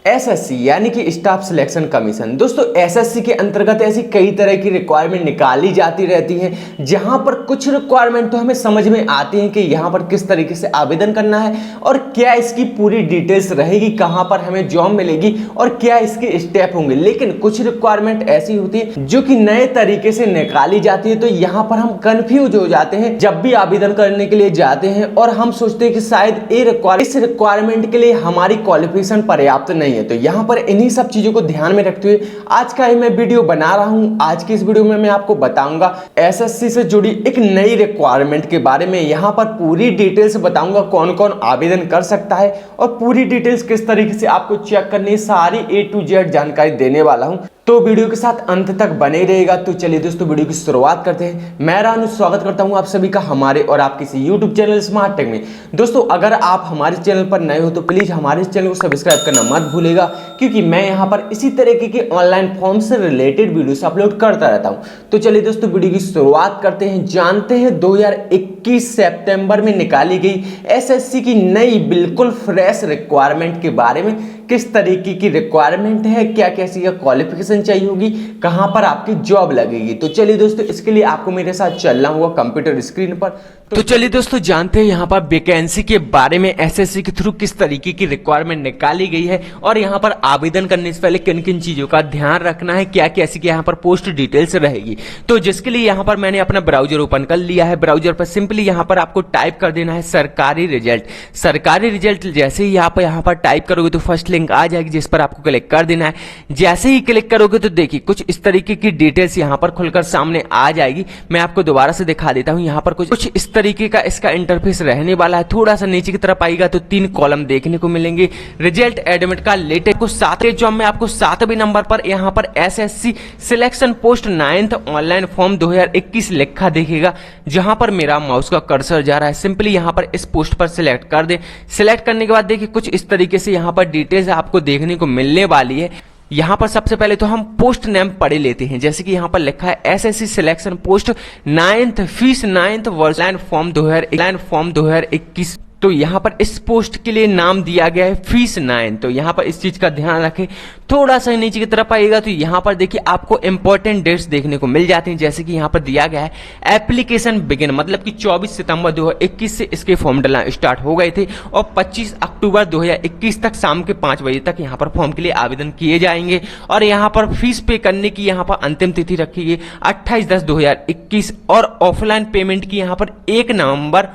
SSC यानी कि staff selection commission. दोस्तों एसएससी के अंतर्गत ऐसी कई तरह की रिक्वायरमेंट निकाली जाती रहती हैं, जहां पर कुछ रिक्वायरमेंट तो हमें समझ में आती हैं कि यहां पर किस तरीके से आवेदन करना है और क्या इसकी पूरी डिटेल्स रहेगी, कहां पर हमें जॉब मिलेगी और क्या इसके स्टेप होंगे। लेकिन कुछ रिक्वायरमेंट ऐसी होती है जो कि नए तरीके से निकाली जाती है, तो यहां पर हम कंफ्यूज हो जाते हैं जब भी आवेदन करने के लिए जाते हैं और हम सोचते हैं कि शायद इस रिक्वायरमेंट के लिए हमारी क्वालिफिकेशन पर्याप्त नहीं है। तो यहां पर इन्हीं सब चीजों को ध्यान में रखते हुए आज का मैं वीडियो बना रहा हूं। आज की इस वीडियो में मैं आपको बताऊंगा एसएससी से जुड़ी एक नई रिक्वायरमेंट के बारे में। यहां पर पूरी डिटेल्स बताऊंगा कौन कौन आवेदन कर सकता है और पूरी डिटेल्स किस तरीके से आपको चेक करनी है, सारी A to Z जानकारी देने वाला हूं। तो वीडियो के साथ अंत तक बने रहेगा। तो चलिए दोस्तों वीडियो की शुरुआत करते हैं। मैं रानू स्वागत करता हूं आप सभी का हमारे और आपके इस यूट्यूब चैनल स्मार्ट टेक में। दोस्तों अगर आप हमारे चैनल पर नए हो तो प्लीज हमारे चैनल को सब्सक्राइब करना मत भूलेगा, क्योंकि मैं यहां पर इसी तरीके के ऑनलाइन फॉर्म से रिलेटेड वीडियोस अपलोड करता रहता हूं। तो चलिए दोस्तों वीडियो की शुरुआत करते हैं। जानते हैं 2021 सितंबर में निकाली गई एसएससी की नई बिल्कुल फ्रेश रिक्वायरमेंट के बारे में। किस तरीके की रिक्वायरमेंट है, क्या कैसी का क्वालिफिकेशन चाहिए होगी, कहां पर आपकी जॉब लगेगी। तो चलिए दोस्तों इसके लिए आपको मेरे साथ चलना होगा कंप्यूटर स्क्रीन पर। तो चलिए दोस्तों जानते हैं यहां पर वैकेंसी के बारे में, एसएससी के थ्रू किस तरीके की रिक्वायरमेंट निकाली गई है और यहां पर आवेदन करने से पहले किन किन चीजों का ध्यान रखना है, क्या कैसी की यहां पर पोस्ट डिटेल्स रहेगी। तो जिसके लिए यहां पर मैंने अपना ब्राउजर ओपन कर लिया है। ब्राउजर पर सिंपली यहां पर आपको टाइप कर देना है सरकारी रिजल्ट। सरकारी रिजल्ट जैसे ही आप यहां पर टाइप करोगे तो फर्स्ट लिंक आ जाएगी जिस पर आपको क्लिक कर देना है। जैसे ही क्लिक करोगे तो देखिए कुछ इस तरीके की डिटेल्स यहां पर खुलकर सामने आ जाएगी। मैं आपको दोबारा से दिखा देता हूं। यहां पर कुछ इस तरीके का इसका इंटरफेस रहने वाला है। थोड़ा सा नीचे की तरफ आएगा तो 3 कॉलम देखने को मिलेंगे। रिजल्ट एडमिट का लेटेस्ट को 7वें जॉब में आपको 7वें नंबर पर यहां पर SSC selection post 9th online form 2021 लिखा दिखेगा। जहां पर मेरा माउस का कर्सर जा रहा है सिंपली यहां पर इस पोस्ट पर सिलेक्ट कर दे। सिलेक्ट करने के बाद देखिए कुछ इस तरीके से यहां पर डिटेल्स आपको देखने को मिलने वाली है। यहां पर सबसे पहले तो हम पोस्ट नेम पढ़े लेते हैं। जैसे कि यहां पर लिखा है SSC selection post 9th fees 9th वर्ष फॉर्म 2021। तो यहां पर इस पोस्ट के लिए नाम दिया गया है फीस 9। तो यहां पर इस चीज का ध्यान रखें। थोड़ा सा नीचे की तरफ आएगा तो यहां पर देखिए आपको इंपॉर्टेंट डेट्स देखने को मिल जाती हैं। जैसे कि यहां पर दिया गया है एप्लीकेशन बिगिन, मतलब कि 24 सितंबर 2021 से इसके फॉर्म डालना स्टार्ट हो गए थे और 25 अक्टूबर 2021 तक शाम के 5 बजे तक यहां पर फॉर्म के लिए आवेदन किए जाएंगे। और यहां पर फीस पे करने की यहां पर अंतिम तिथि रखी गई 28/10/2021 और ऑफलाइन पेमेंट की यहां पर 1 नवंबर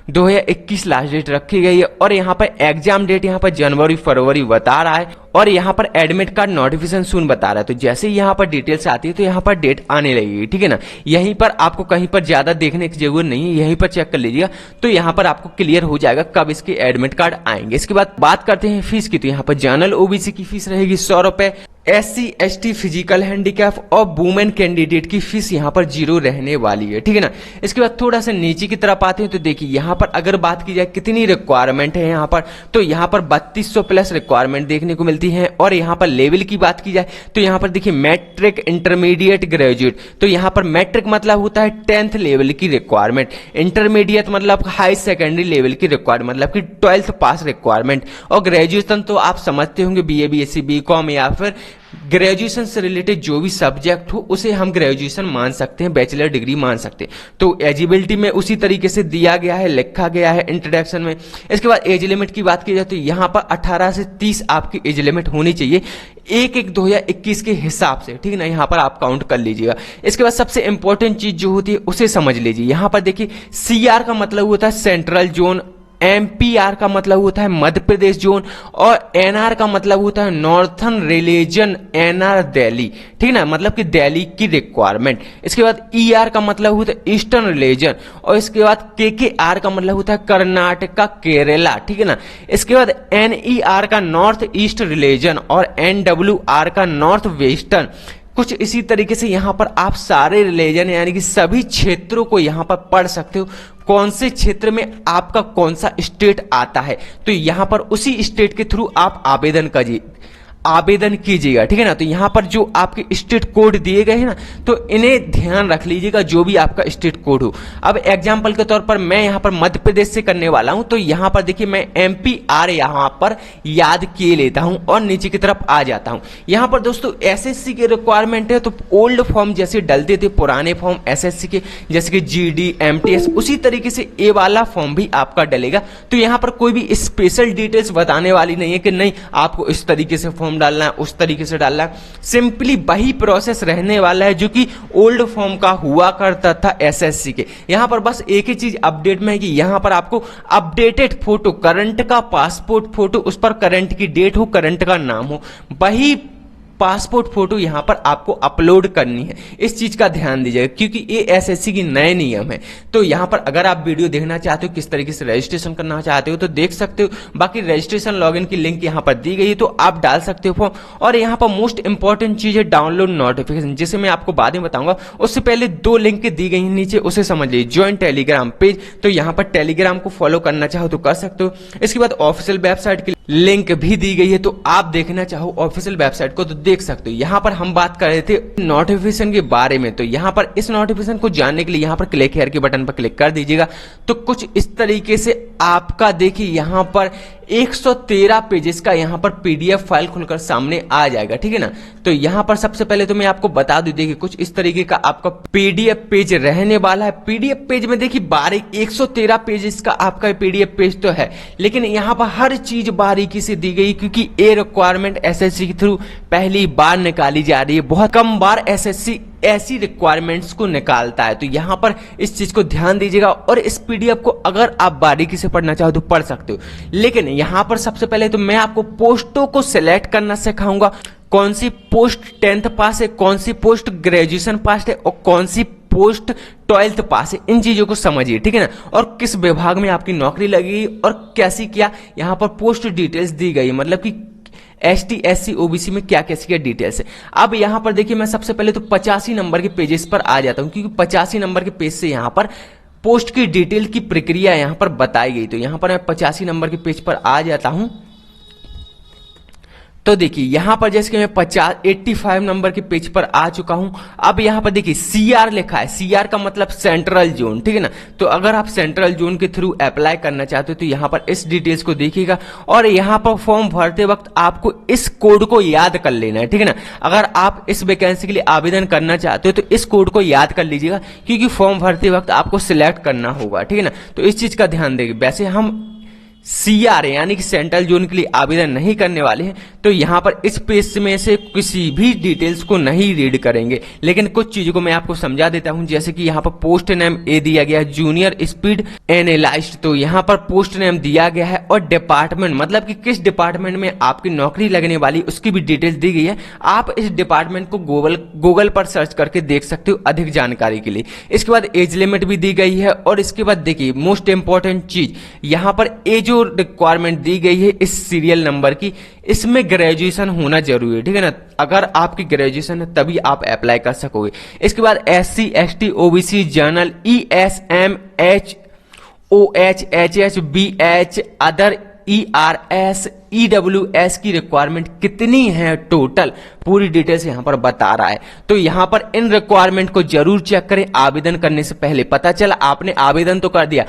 2021 लास्ट डेट रखी गई है। और यहाँ पर एग्जाम डेट यहाँ पर जनवरी फरवरी बता रहा है और यहाँ पर एडमिट कार्ड नोटिफिकेशन सून बता रहा है। तो जैसे ही यहाँ पर डिटेल्स आती है तो यहाँ पर डेट आने लगेगी, ठीक है ना। यहीं पर आपको कहीं पर ज्यादा देखने की जरूरत नहीं है, यहीं पर चेक कर लीजिएगा तो यहाँ पर आपको क्लियर हो जाएगा कब इसके एडमिट कार्ड आएंगे। इसके बाद बात करते हैं फीस की। तो यहाँ पर जनरल ओबीसी की फीस रहेगी 100 रुपए, SC ST फिजिकल हैंडीकैप और वुमेन कैंडिडेट की फीस यहाँ पर 0 रहने वाली है, ठीक है ना। इसके बाद थोड़ा सा नीचे की तरफ आते हैं तो देखिए यहाँ पर अगर बात की जाए कितनी रिक्वायरमेंट है यहाँ पर, तो यहाँ पर 3200 प्लस रिक्वायरमेंट देखने को मिलती है। और यहाँ पर लेवल की बात की जाए तो यहाँ पर देखिए मैट्रिक, इंटरमीडिएट, ग्रेजुएट। तो यहाँ पर मैट्रिक मतलब होता है 10th लेवल की रिक्वायरमेंट, इंटरमीडिएट मतलब हाई सेकेंडरी लेवल की रिक्वायरमेंट मतलब कि 12th पास रिक्वायरमेंट, और ग्रेजुएशन तो आप समझते होंगे BA BSc BCom या फिर ग्रेजुएशन से रिलेटेड जो भी सब्जेक्ट हो उसे हम ग्रेजुएशन मान सकते हैं, बैचलर डिग्री मान सकते हैं। तो एजिबिलिटी में उसी तरीके से दिया गया है, लिखा गया है इंट्रोडक्शन में। इसके बाद एज लिमिट की बात की जाए तो यहाँ पर 18 से 30 आपकी एज लिमिट होनी चाहिए 1/1/2021 के हिसाब से, ठीक है ना। यहाँ पर आप काउंट कर लीजिएगा। इसके बाद सबसे इंपॉर्टेंट चीज जो होती है उसे समझ लीजिए। यहाँ पर देखिए CR का मतलब होता है सेंट्रल जोन, MPR का मतलब होता है मध्य प्रदेश जोन और NR का मतलब होता है नॉर्थर्न रीजन NR दिल्ली, ठीक है ना, मतलब कि दिल्ली की रिक्वायरमेंट। इसके बाद ER का मतलब होता है ईस्टर्न रीजन और इसके बाद KKR का मतलब होता है कर्नाटका केरला, ठीक है ना। इसके बाद NER का नॉर्थ ईस्ट रीजन और NWR का नॉर्थ वेस्टर्न। कुछ इसी तरीके से यहाँ पर आप सारे रिलीजन यानी कि सभी क्षेत्रों को यहाँ पर पढ़ सकते हो, कौन से क्षेत्र में आपका कौन सा स्टेट आता है। तो यहाँ पर उसी स्टेट के थ्रू आप आवेदन करिए। आवेदन कीजिएगा, ठीक है ना। तो यहाँ पर जो आपके स्टेट कोड दिए गए हैं ना, तो इन्हें ध्यान रख लीजिएगा, जो भी आपका स्टेट कोड हो। अब एग्जाम्पल के तौर पर मैं यहाँ पर मध्य प्रदेश से करने वाला हूँ, तो यहाँ पर देखिए मैं MPR यहाँ पर याद किए लेता हूँ और नीचे की तरफ आ जाता हूँ। यहाँ पर दोस्तों SSC के रिक्वायरमेंट है, तो ओल्ड फॉर्म जैसे डलते थे पुराने फॉर्म SSC के, जैसे कि GD MTS, उसी तरीके से ए वाला फॉर्म भी आपका डलेगा। तो यहाँ पर कोई भी स्पेशल डिटेल्स बताने वाली नहीं है कि नहीं आपको इस तरीके से फॉर्म डालना है, उस तरीके से डालना है। सिंपली वही प्रोसेस रहने वाला है जो कि ओल्ड फॉर्म का हुआ करता था SSC के। यहाँ पर बस एक ही चीज अपडेट में है कि यहाँ पर आपको अपडेटेड फोटो, करंट का पासपोर्ट फोटो, उस पर करंट की डेट हो, करंट का नाम हो, वही पासपोर्ट फोटो यहां पर आपको अपलोड करनी है। इस चीज का ध्यान दीजिएगा क्योंकि ये SSC की नए नियम है। तो यहां पर अगर आप वीडियो देखना चाहते हो, किस तरीके से रजिस्ट्रेशन करना चाहते हो, तो देख सकते हो। बाकी रजिस्ट्रेशन लॉगिन की लिंक यहां पर दी गई है, तो आप डाल सकते हो फॉर्म। और यहां पर मोस्ट इंपॉर्टेंट चीज है डाउनलोड नोटिफिकेशन, जिसे मैं आपको बाद में बताऊंगा। उससे पहले 2 लिंक दी गई है नीचे, उसे समझ लीजिए। ज्वाइन टेलीग्राम पेज, तो यहां पर टेलीग्राम को फॉलो करना चाहो तो कर सकते हो। इसके बाद ऑफिशियल वेबसाइट की लिंक भी दी गई है, तो आप देखना चाहो ऑफिशियल वेबसाइट को तो देख सकते हो। यहां पर हम बात कर रहे थे नोटिफिकेशन के बारे में, तो यहां पर इस नोटिफिकेशन को जानने के लिए यहां पर क्लिक हियर के बटन पर क्लिक कर दीजिएगा। तो कुछ इस तरीके से आपका देखिए यहां पर 113 पेजेस का यहां पर PDF फाइल खुलकर सामने आ जाएगा, ठीक है ना। तो यहां पर सबसे पहले तो मैं आपको बता दूं, देखिए कुछ इस तरीके का आपका PDF पेज रहने वाला है। PDF पेज में देखिए 113 पेजेस का आपका PDF पेज तो है, लेकिन यहां पर हर चीज बारीकी से दी गई, क्योंकि ये रिक्वायरमेंट SSC के थ्रू पहली बार निकाली जा रही है। बहुत कम बार SSC ऐसी रिक्वायरमेंट्स को निकालता है, तो यहां पर इस चीज को ध्यान दीजिएगा। और इस PDF को अगर आप बारीकी से पढ़ना चाहो तो पढ़ सकते हो, लेकिन यहां पर सबसे पहले तो मैं आपको पोस्टों को सिलेक्ट करना सिखाऊंगा। कौन सी पोस्ट 10th पास है, कौन सी पोस्ट ग्रेजुएशन पास है, और कौन सी पोस्ट 12th पास है। इन चीजों को समझिए, ठीक है ना। और किस विभाग में आपकी नौकरी लगेगी और कैसी क्या यहां पर पोस्ट डिटेल्स दी गई, मतलब कि ST SC OBC में क्या कैसी क्या डिटेल्स है। अब यहां पर देखिए मैं सबसे पहले तो 85 नंबर के पेजेस पर आ जाता हूं, क्योंकि 85 नंबर के पेज से यहां पर पोस्ट की डिटेल की प्रक्रिया यहां पर बताई गई। तो यहां पर मैं 85 नंबर के पेज पर आ जाता हूं। तो देखिए यहां पर जैसे कि मैं 85 नंबर के पेज पर आ चुका हूं। अब यहां पर देखिए CR लिखा है, CR का मतलब सेंट्रल जोन, ठीक है ना। तो अगर आप सेंट्रल जोन के थ्रू अप्लाई करना चाहते हो तो यहां पर इस डिटेल्स को देखिएगा, और यहां पर फॉर्म भरते वक्त आपको इस कोड को याद कर लेना है, ठीक है ना। अगर आप इस वैकेंसी के लिए आवेदन करना चाहते हो तो इस कोड को याद कर लीजिएगा, क्योंकि फॉर्म भरते वक्त आपको सिलेक्ट करना होगा, ठीक है ना। तो इस चीज का ध्यान देंगे। वैसे हम CR यानी कि सेंट्रल जोन के लिए आवेदन नहीं करने वाले हैं, तो यहां पर इस पेज में से किसी भी डिटेल्स को नहीं रीड करेंगे, लेकिन कुछ चीजों को मैं आपको समझा देता हूं। जैसे कि यहां पर पोस्ट नेम ए दिया गया है, जूनियर स्पीड एनालिस्ट, तो यहां पर पोस्ट नेम दिया गया है, और डिपार्टमेंट मतलब कि किस डिपार्टमेंट में आपकी नौकरी लगने वाली उसकी भी डिटेल्स दी गई है। आप इस डिपार्टमेंट को गूगल पर सर्च करके देख सकते हो अधिक जानकारी के लिए। इसके बाद एज लिमिट भी दी गई है, और इसके बाद देखिए मोस्ट इंपॉर्टेंट चीज यहां पर एज रिक्वायरमेंट दी गई है इस सीरियल नंबर की, इसमें ग्रेजुएशन होना जरूरी है, ठीक है ना। अगर आपकी ग्रेजुएशन है तभी आप अप्लाई कर सकोगे। इसके बाद SC ST OBC general ESM HOH HH BH other ERS EWS की रिक्वायरमेंट कितनी है टोटल, पूरी डिटेल्स यहां पर बता रहा है। तो यहां पर इन रिक्वायरमेंट को जरूर चेक करें आवेदन करने से पहले। पता चला आपने आवेदन तो कर दिया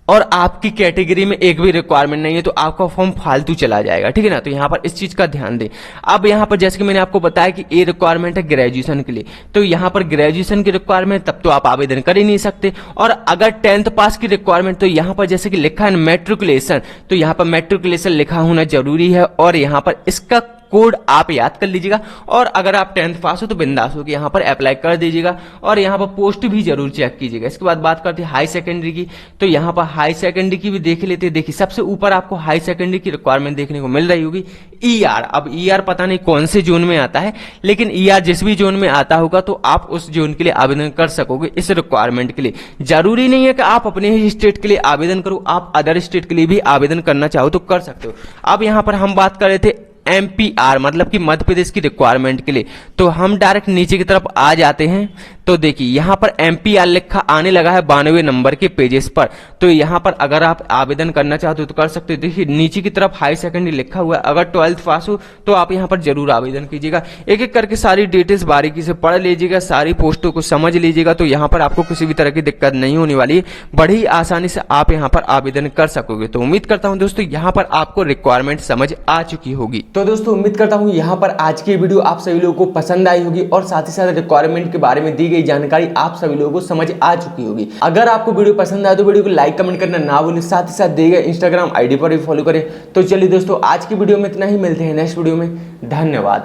और आपकी कैटेगरी में एक भी रिक्वायरमेंट नहीं है, तो आपका फॉर्म फालतू चला जाएगा, ठीक है ना। तो यहां पर इस चीज का ध्यान दें। अब यहां पर जैसे कि मैंने आपको बताया कि ये रिक्वायरमेंट है ग्रेजुएशन के लिए, तो यहां पर ग्रेजुएशन की रिक्वायरमेंट तब तो आप आवेदन कर ही नहीं सकते। और अगर 10th पास की रिक्वायरमेंट, तो यहां पर जैसे कि लिखा है मैट्रिकुलेशन, तो यहां पर मैट्रिकुलेशन लिखा होना जरूरी है, और यहां पर इसका कोड आप याद कर लीजिएगा। और अगर आप 10th पास हो तो बिंदास हो कि यहां पर अप्लाई कर दीजिएगा, और यहां पर पोस्ट भी जरूर चेक कीजिएगा। इसके बाद बात करते हैं हाई सेकेंडरी की, तो यहां पर हाई सेकेंडरी की भी देख लेते हैं। देखिए सबसे ऊपर आपको हाई सेकेंडरी की रिक्वायरमेंट देखने को मिल रही होगी ER। अब ER पता नहीं कौन से जोन में आता है, लेकिन ER जिस भी जोन में आता होगा तो आप उस जोन के लिए आवेदन कर सकोगे इस रिक्वायरमेंट के लिए। जरूरी नहीं है कि आप अपने ही स्टेट के लिए आवेदन करो, आप अदर स्टेट के लिए भी आवेदन करना चाहो तो कर सकते हो। अब यहां पर हम बात कर रहे थे MPR मतलब कि मध्य प्रदेश की रिक्वायरमेंट के लिए, तो हम डायरेक्ट नीचे की तरफ आ जाते हैं। तो देखिए यहाँ पर MPR लिखा आने लगा है 92 नंबर के पेजेस पर। तो यहाँ पर अगर आप आवेदन करना चाहते हो तो कर सकते हो। देखिए नीचे की तरफ हाई सेकेंडरी लिखा हुआ है, अगर 12th पास हो तो आप यहाँ पर जरूर आवेदन कीजिएगा। एक एक करके सारी डिटेल्स बारीकी से पढ़ लीजिएगा, सारी पोस्टों को समझ लीजिएगा, तो यहाँ पर आपको किसी भी तरह की दिक्कत नहीं होने वाली है। बड़ी आसानी से आप यहाँ पर आवेदन कर सकोगे। तो उम्मीद करता हूँ दोस्तों यहाँ पर आपको रिक्वायरमेंट समझ आ चुकी होगी। तो दोस्तों उम्मीद करता हूँ यहाँ पर आज की वीडियो आप सभी लोगों को पसंद आई होगी और साथ ही साथ रिक्वायरमेंट के बारे में दी गई जानकारी आप सभी लोगों को समझ आ चुकी होगी। अगर आपको वीडियो पसंद आए तो वीडियो को लाइक कमेंट करना ना भूलें, साथ ही साथ दिए गए इंस्टाग्राम ID पर भी फॉलो करें। तो चलिए दोस्तों आज की वीडियो में इतना ही, मिलते हैं नेक्स्ट वीडियो में। धन्यवाद।